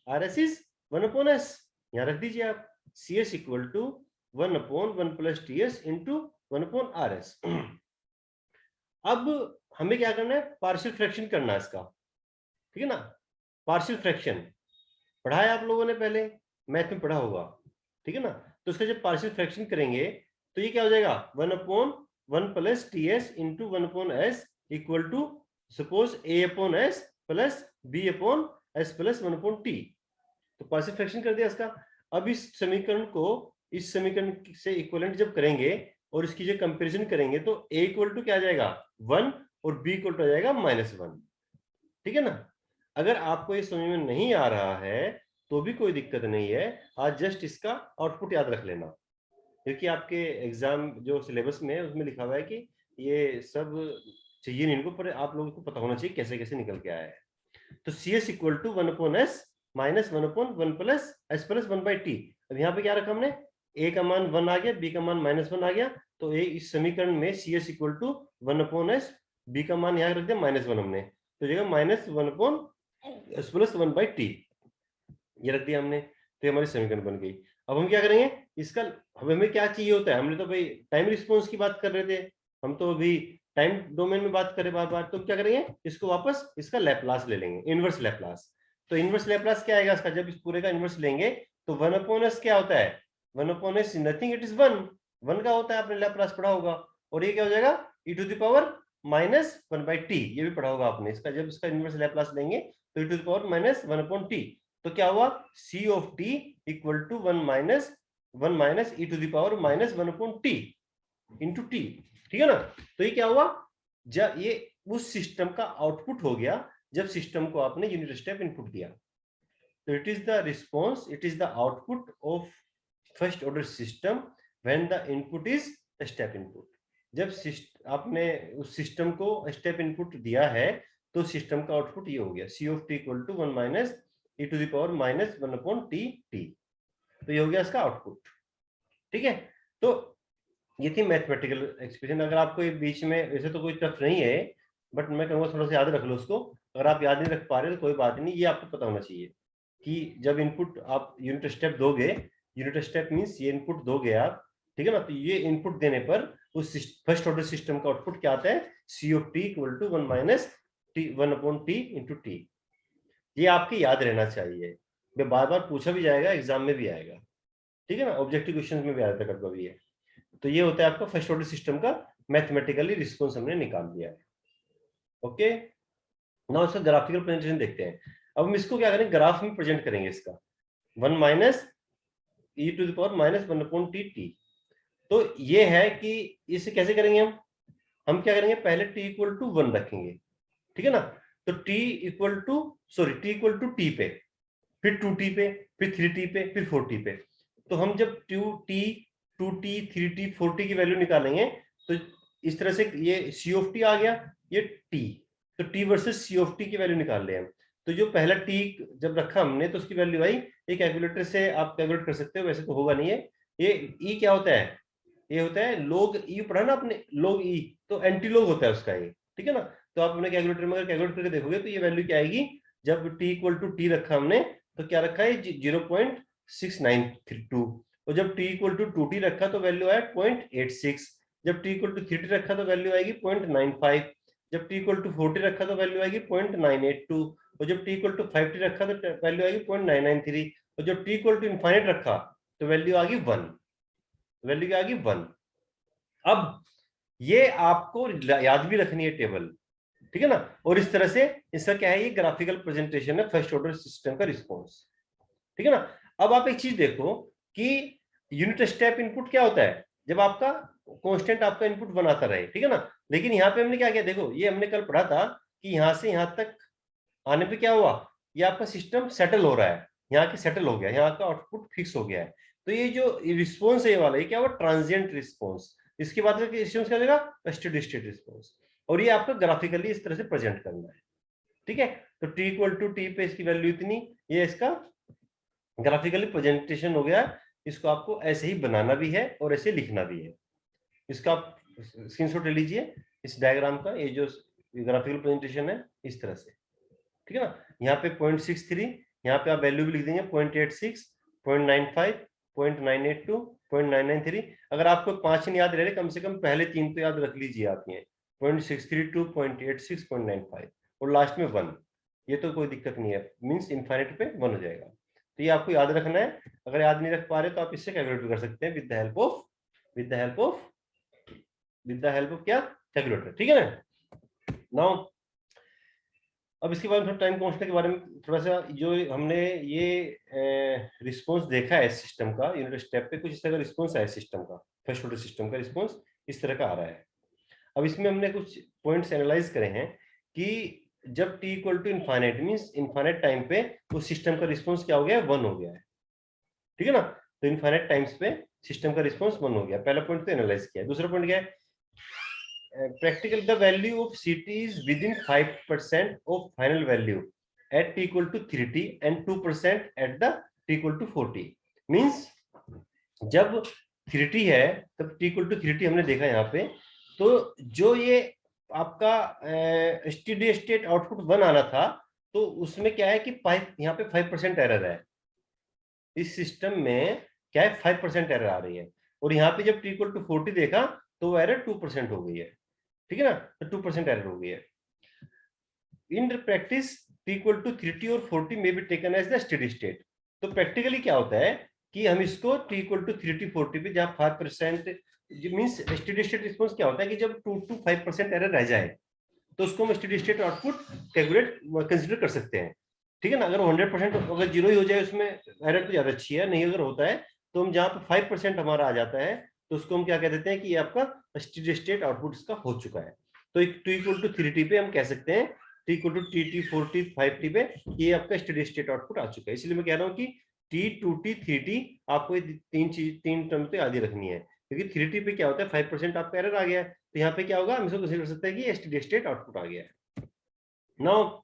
RS is 1/s, यहाँ रख दीजिए आप CS = 1/1 + TS × 1/RS। अब हमें क्या करना है, पार्शियल फ्रैक्शन करना है इसका। ठीक है ना। पार्शियल फ्रैक्शन पढ़ा है आप लोगों ने, पहले मैथ में पढ़ा होगा, ठीक है ना। तो उसका जब पार्शियल फ्रैक्शन करेंगे तो ये क्या हो जाएगा, 1/1 plus t s into 1/s equal to suppose a/s plus b/s plus 1/t। तो पार्शियल फ्रैक्शन कर दिया इसका। अब इस समीकरण को इस समीकरण से इक्विवेलेंट जब करेंगे और इसकी जो कंपैरिजन करेंगे तो a इक्वल टू क्या आ जाएगा 1 और b इक्वल टू आ जाएगा -1, ठीक है ना। अगर आपको ये समझ में नहीं आ रहा है तो भी कोई दिक्कत नहीं है, आज जस्ट इसका आउटपुट याद रख लेना, क्योंकि आपके एग्जाम जो सिलेबस में है उसमें लिखा हुआ है कि ये सब चाहिए नहीं इनको, पर आप लोगों को पता होना चाहिए कैसे कैसे निकल के आया है। तो cs equal to 1/s minus 1/1 plus s plus 1/t। अब यहाँ पे क्या रखा हमने, a का मान 1 आ गया, b का मान -1 आ गया, तो a इस समीकरण में cs equal to 1/s, b का मान यहाँ रख दिया -1 हमने, तो जगह -1/s प्लस 1/t ये रख दिया हमने, तो हमारी समीकरण बन गई। अब हम क्या करेंगे इसका, हमें क्या चाहिए होता है, हमने तो भाई टाइम रिस्पॉन्स की बात कर रहे थे, हम तो अभी टाइम डोमेन में बात करें बार बार, तो क्या करेंगे इसको वापस इसका लैप्लास ले लेंगे, इनवर्स लैप्लास। तो इनवर्स लैप्लास क्या आएगा इसका, जब इस पूरे का इनवर्स लेंगे तो 1/s क्या होता है, 1/s नथिंग, इट इज 1 का होता है, आपने लैप्लास पढ़ा होगा। और ये क्या हो जाएगा e to the power -1/t, ये भी पढ़ा होगा आपने, इसका जब इसका इनवर्स लैप्लास लेंगे तो e to the power -1/t, तो क्या हुआ c of t equal to 1 minus e to the power -1/t into t, ठीक है ना। तो ये क्या हुआ, जब ये उस सिस्टम का आउटपुट हो गया जब सिस्टम को आपने यूनिट स्टेप इनपुट दिया। तो it is the response, it is the output of first order system when the input is step input. जब आपने उस सिस्टम को स्टेप इनपुट दिया है तो सिस्टम का आउटपुट ये हो गया c of t equal to 1 minus e to the power -1/t। तो ये हो गया इसका आउटपुट, ठीक है। तो ये थी मैथमेटिकल एक्सप्रेशन। अगर आपको ये बीच में, वैसे तो कोई टफ नहीं है बट मैं कहूँगा थोड़ा सा याद रख लो उसको, अगर आप याद नहीं रख पा रहे तो कोई बात नहीं, ये आपको पता होना चाहिए कि जब इनपुट आप यूनिट स्टेप दोगे, यूनिट स्टेप मींस ये इनपुट दोगे आप, ठीक है ना, तो ये इनपुट देने पर उस फर्स्ट ऑर्डर सिस्टम का आउटपुट क्या आता है, c of t equal to 1 minus t 1/t into t. ये आपके याद रहना चाहिए, बार बार पूछा भी जाएगा, एग्जाम में भी आएगा, ठीक है ना, ऑब्जेक्टिव क्वेश्चन में भी आता है कभी है। तो ये होता है आपका फर्स्ट ऑर्डर सिस्टम का मैथमेटिकली रिस्पॉन्स हमने निकाल दिया है। ओके, नाउ इसका ग्राफिकल प्रेजेंटेशन देखते हैं। अब हम इसको क्या करेंगे, ग्राफ में प्रेजेंट करेंगे इसका 1 minus e to the power -1/t t। तो ये है कि इसे कैसे करेंगे हम क्या करेंगे, पहले t इक्वल टू 1 रखेंगे, ठीक है ना। तो t इक्वल टू t पे, फिर 2t पे, फिर 3t पे, फिर 4t पे। तो हम जब 2t 3t 4t की वैल्यू निकालेंगे तो इस तरह से ये c ऑफ t आ गया, ये t, तो t versus c of t की वैल्यू निकाल रहे हैं। तो जो पहला t जब रखा हमने तो उसकी वैल्यू आई, ये कैलकुलेटर से आप कैलकुलेट कर सकते हो, वैसे तो होगा नहीं है। ये e क्या होता है, ये होता है log e, पढ़ा ना आपने log e, तो एंटी लॉग होता है उसका ये, ठीक है ना। तो आप अपने कैलकुलेटर में अगर कैलकुलेट करके देखोगे तो ये वैल्यू क्या आएगी, जब t इक्वल टू t रखा हमने तो क्या रखा है 0.692, और जब t इक्वल टू 2t रखा तो वैल्यू आया 0.86, जब t इक्वल टू 3t रखा तो वैल्यू आएगी 0.95, जब t इक्वल टू 4t रखा तो वैल्यू आएगी 0.982, और जब t इक्वल टू 5t रखा तो वैल्यू आएगी 0.993, और जब t इक्वल टू इनफाइनाइट रखा तो वैल्यू आ गई 1, वैल्यू क्या आ गई 1। अब ये आपको याद भी रखनी है टेबल, ठीक है ना। और इस तरह से इसका क्या है, ये ग्राफिकल प्रेजेंटेशन है फर्स्ट ऑर्डर सिस्टम का रिस्पॉन्स, ठीक है ना। अब आप एक चीज देखो कि यूनिट स्टेप इनपुट क्या होता है, जब आपका कांस्टेंट आपका इनपुट बनाता रहे, ठीक है ना। लेकिन यहाँ पे हमने क्या किया, देखो ये हमने कल पढ़ा था कि यहाँ से यहाँ तक आने पे क्या हुआ, ये आपका सिस्टम सेटल हो रहा है, यहाँ के सेटल हो गया, यहाँ का आउटपुट फिक्स हो गया है। तो ये जो रिस्पॉन्स है ये वाला, ये क्या हुआ, ट्रांजिएंट रिस्पॉन्स। इसके बाद रिस्पॉन्स क्या देगा, स्टेडी स्टेट रिस्पॉन्स। और ये आपको ग्राफिकली इस तरह से प्रेजेंट करना है, ठीक है। तो t इक्वल टू टी पे इसकी वैल्यू इतनी, ये इसका ग्राफिकली प्रेजेंटेशन हो गया। इसको आपको ऐसे ही बनाना भी है और ऐसे लिखना भी है। इसका आप स्क्रीनशॉट ले लीजिए इस डायग्राम का, ये जो ग्राफिकल प्रेजेंटेशन है इस तरह से, ठीक है ना। यहाँ पे 0.63, यहाँ पे आप वैल्यू भी लिख देंगे 0.86, 0.95, 0.982, 0.993। अगर आपको 5 नहीं याद रह रहे, कम से कम पहले 3 तो याद रख लीजिए आप, ये 0.632, 0.86, 0.95 और लास्ट में 1। ये तो कोई दिक्कत नहीं है, मींस इनफाइनाइट पे 1 हो जाएगा। तो ये आपको याद रखना है। अगर याद नहीं रख पा रहे तो आप इससे कैलकुलेट भी कर सकते हैं विद द हेल्प ऑफ क्या, कैलकुलेटर, ठीक है ना। नाउ अब इसके बाद थोड़ा टाइम कांस्टेंट के बारे में थोड़ा सा, जो हमने ये रिस्पॉन्स देखा है सिस्टम का यूनिट स्टेप पे, कुछ इस तरह का रिस्पॉन्स है सिस्टम का, फर्स्ट ऑर्डर सिस्टम का रिस्पॉन्स इस तरह का आ रहा है। अब इसमें हमने कुछ पॉइंट्स एनालाइज करे हैं कि जब t equal to infinite means infinite time पे उस सिस्टम का रिस्पॉन्स क्या हो गया है, 1 हो गया है, ठीक है ना। तो इनफाइनाइट टाइम्स पे सिस्टम का रिस्पॉन्स 1 हो गया, पहला पॉइंट तो एनालाइज किया। दूसरा पॉइंट क्या है, practical the value of CT is within 5% of final value at t equal to 3t and 2% at the t equal to 4t means जब 3t है तब t equal to 3t हमने देखा यहाँ पे, तो जो ये आपका स्टेडी स्टेट आउटपुट 1 आना था, तो उसमें क्या है कि 5 यहाँ पे 5% एरर है इस सिस्टम में, क्या है 5% एरर आ रही है। और यहाँ पे जब t equal to 40 देखा तो वो एरर 2% हो गई है, ठीक है ना। तो 2% एरर हो गई है। In practice t equal to 3t और 40 में be taken as the steady state. तो प्रैक्टिकली क्या होता है कि हम इसको t इक्वल टू 3t 40 पे जहां 5% मींस स्टेडी स्टेट रिस्पांस क्या होता है कि जब 2 to 5% एरर रह जाए तो उसको हम steady state output calculate consider कर सकते हैं, ठीक है ना। अगर 100% अगर जीरो ही हो जाए उसमें एरर तो ज्यादा अच्छी है, नहीं अगर होता है तो हम जहां पे 5% हमारा आ जाता है तो उसको हम क्या कह देते हैं कि ये आपका स्टेडी स्टेट आउटपुट इसका हो चुका है। तो टू इक्वल टू 3t पे हम कह सकते हैं t equal to T 4t 5t पे ये आपका स्टेडी स्टेट आउटपुट आ चुका है। इसलिए मैं कह रहा हूँ कि t 2t 3t आपको तीन टर्म तो याद ही रखनी है, क्योंकि 3t पे क्या होता है 5% आपका एरर आ गया है, तो यहाँ पे क्या होगा हम इसको कंसीडर कर सकते हैं कि स्टेडी स्टेट आउटपुट आ गया है। Now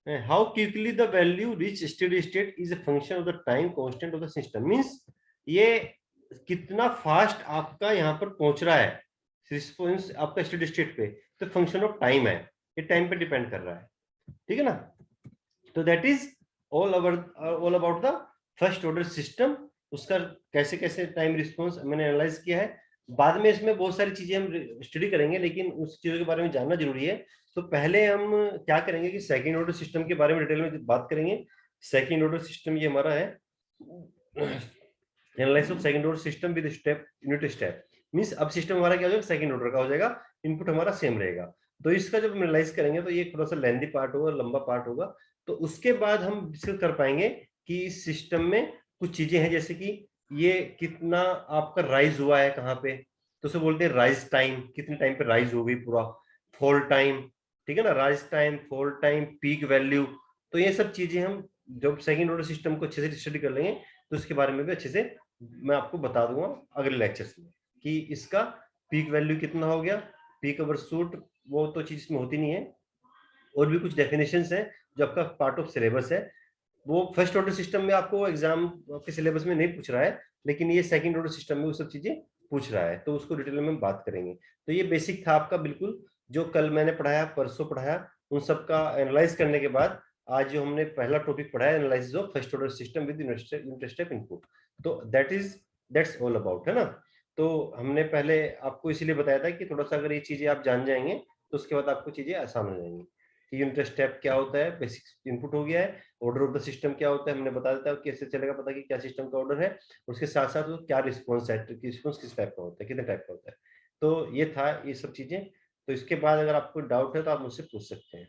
how quickly the value reach steady state is a function of the time constant of the system means ये कितना फास्ट आपका यहाँ पर पहुंच रहा है रिस्पॉन्स आपका स्टेडी स्टेट पे, तो फंक्शन ऑफ टाइम है, ये टाइम पे डिपेंड कर रहा है, ठीक है ना। तो that is all about the first order system, उसका कैसे कैसे टाइम रिस्पॉन्स मैंने एनालाइज किया है। बाद में इसमें बहुत सारी चीजें हम स्टडी करेंगे, लेकिन उस चीजों के बारे में जानना जरूरी है। तो पहले हम क्या करेंगे कि सेकंड ऑर्डर सिस्टम के बारे में डिटेल में बात करेंगे। सेकंड ऑर्डर सिस्टम ये हमारा है analysis of second order system with step unit step means अब सिस्टम हमारा क्या हो जाएगा, सेकंड ऑर्डर का हो जाएगा, इनपुट हमारा सेम रहेगा। तो इसका जब एनालाइज करेंगे तो ये थोड़ा सा लेंथी पार्ट होगा, लंबा पार्ट होगा। तो उसके बाद हम डिस्कस कर पाएंगे कि इस सिस्टम में कुछ चीजें हैं, जैसे कि ये कितना आपका राइज हुआ है कहाँ पे, तो उसे बोलते हैं राइज टाइम, कितने टाइम पे राइज हो गई पूरा, फॉल टाइम, ठीक है ना, rise time, fall time, peak value. तो ये सब चीजें हम जब सेकंड ऑर्डर सिस्टम को अच्छे से स्टडी कर लेंगे तो उसके बारे में भी अच्छे से मैं आपको बता दूंगा अगले लेक्चर्स में कि इसका पीक वैल्यू कितना हो गया, पीक ओवरशूट, वो तो चीज इसमें होती नहीं है। और भी कुछ डेफिनेशंस हैं जो आपका पार्ट ऑफ सिलेबस है, वो फर्स्ट ऑर्डर सिस्टम में आपको एग्जाम आपके सिलेबस में नहीं पूछ रहा है, लेकिन ये सेकंड ऑर्डर सिस्टम में वो सब चीजें पूछ रहा है, तो उसको डिटेल में बात करेंगे। तो ये बेसिक था आपका बिल्कुल, जो कल मैंने पढ़ाया परसों पढ़ाया, उन सब का एनालाइज करने के बाद आज जो हमने पहला टॉपिक पढ़ा है analysis of first order system with unit step input, तो दैट्स ऑल अबाउट, है ना। तो हमने पहले आपको इसीलिए बताया था कि थोड़ा सा अगर ये चीजें आप जान जाएंगे तो उसके बाद आपको चीजें आसान हो जाएंगी कि यूनिट स्टेप क्या होता है, बेसिक इनपुट हो गया है, ऑर्डर ऑफ द सिस्टम क्या होता है हमने बता देता है, कैसे चलेगा पता कि क्या सिस्टम का ऑर्डर है, उसके साथ साथ वो क्या रिस्पॉन्स है, रिस्पॉन्स किस टाइप का होता है, कितने टाइप का होता है। तो ये था ये सब चीजें। तो इसके बाद अगर आपको डाउट है तो आप मुझसे पूछ सकते हैं।